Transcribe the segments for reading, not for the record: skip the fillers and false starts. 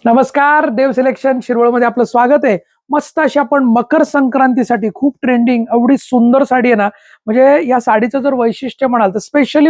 नमस्कार, देव सिलेक्शन शिरवळमध्ये आपलं स्वागत आहे. मस्त अशी आपण मकर संक्रांतीसाठी खूप ट्रेंडिंग एवढी सुंदर साडी आहे ना. म्हणजे या साडीचं जर वैशिष्ट्य म्हणाल तर स्पेशली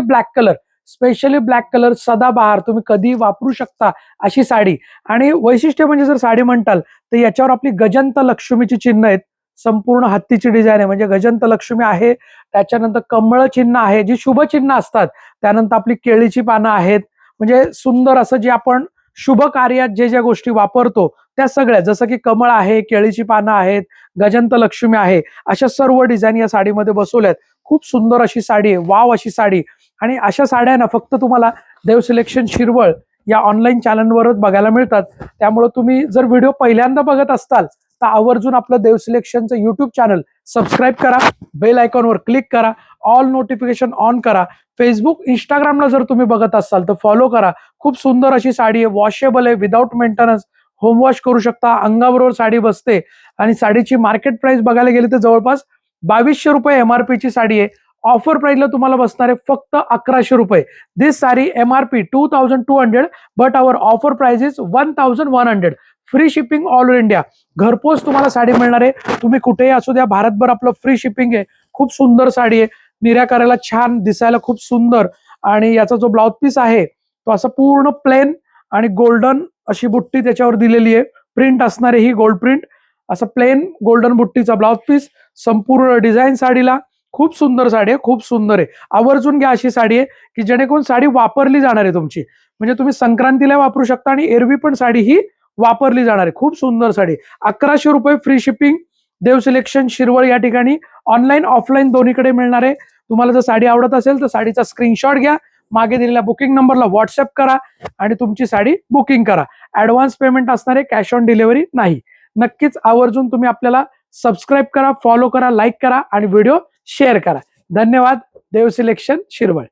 ब्लॅक कलर सदाबहार तुम्ही कधी वापरू शकता अशी साडी. आणि वैशिष्ट्य म्हणजे जर साडी म्हणताल तर याच्यावर आपली गजंत लक्ष्मीची चिन्ह आहेत. संपूर्ण हत्तीची डिझाईन आहे म्हणजे गजंत लक्ष्मी आहे. त्याच्यानंतर कमळ चिन्ह आहे जी शुभ चिन्ह असतात. त्यानंतर आपली केळीची पानं आहेत. म्हणजे सुंदर असं जे आपण शुभ कार्यात जे ज्या गोष्टी वापरतो त्या सगळ्या, जसं की कमळ आहे, केळीची पानं आहेत, गजंत लक्ष्मी आहे, अशा सर्व डिझाईन या साडीमध्ये बसवल्यात. खूप सुंदर अशी साडी आहे, वाव अशी साडी. आणि अशा साड्या ना फक्त तुम्हाला देव सिलेक्शन शिरवळ या ऑनलाईन चॅनलवरच बघायला मिळतात. त्यामुळे तुम्ही जर व्हिडिओ पहिल्यांदा बघत असताल तर आवर्जून आपलं देव सिलेक्शनचं युट्यूब चॅनल सबस्क्राईब करा, बेल आयकॉनवर क्लिक करा, ऑल नोटिफिकेशन ऑन करा. फेसबुक इंस्टाग्रामला जर तुम्ही बघत असाल तर फॉलो करा. खूप सुंदर अशी साडी आहे, वॉशेबल आहे, विदाउट मेंटेनन्स, होम वॉश करू शकता, अंगाबरोबर साडी बसते. आणि साडीची मार्केट प्राइस बघायला गेली तर जवळपास 2200 रुपये MRP ची साडी आहे. ऑफर प्राइसला तुम्हाला बसणार आहे फक्त 1100 रुपये. This sari MRP 2200 but our offer price is 1100. Free shipping all over India. घरपोच तुम्हाला साडी मिळणार आहे. तुम्ही कुठेही असू द्या, भारतभर आपलं फ्री शिपिंग आहे. खूप सुंदर साडी आहे, निर्या करायला छान, दिसायला खूप सुंदर. आणि याचा जो ब्लाउज पीस आहे तो असं पूर्ण प्लेन आणि गोल्डन अशी बुट्टी त्याच्यावर दिलेली आहे. प्रिंट असणार आहे ही गोल्ड प्रिंट. असं प्लेन गोल्डन बुट्टीचा ब्लाउज पीस, संपूर्ण डिझाईन साडीला. खूप सुंदर साडी आहे, खूप सुंदर आहे. आवर्जून घ्या अशी साडी आहे की जेणेकरून साडी वापरली जाणार आहे तुमची. म्हणजे तुम्ही संक्रांतीला वापरू शकता आणि एरवी पण साडी ही वापरली जाणार आहे. खूप सुंदर साडी. 1100 रुपये फ्री शिपिंग. देव सिलेक्शन शिरवळ या ठिकाणी ऑनलाईन ऑफलाईन दोन्हीकडे मिळणार आहे. तुम्हाला जर साडी आवडत असेल तर साडीचा स्क्रीनशॉट घ्या, मागे दिलेल्या बुकिंग नंबरला व्हॉट्सअप करा आणि तुमची साडी बुकिंग करा. ऍडव्हान्स पेमेंट असणार आहे, कॅश ऑन डिलिव्हरी नाही. नक्कीच आवर्जून तुम्ही आपल्याला सबस्क्राईब करा, फॉलो करा, लाईक करा आणि व्हिडिओ शेअर करा. धन्यवाद. देव सिलेक्शन शिरवळ.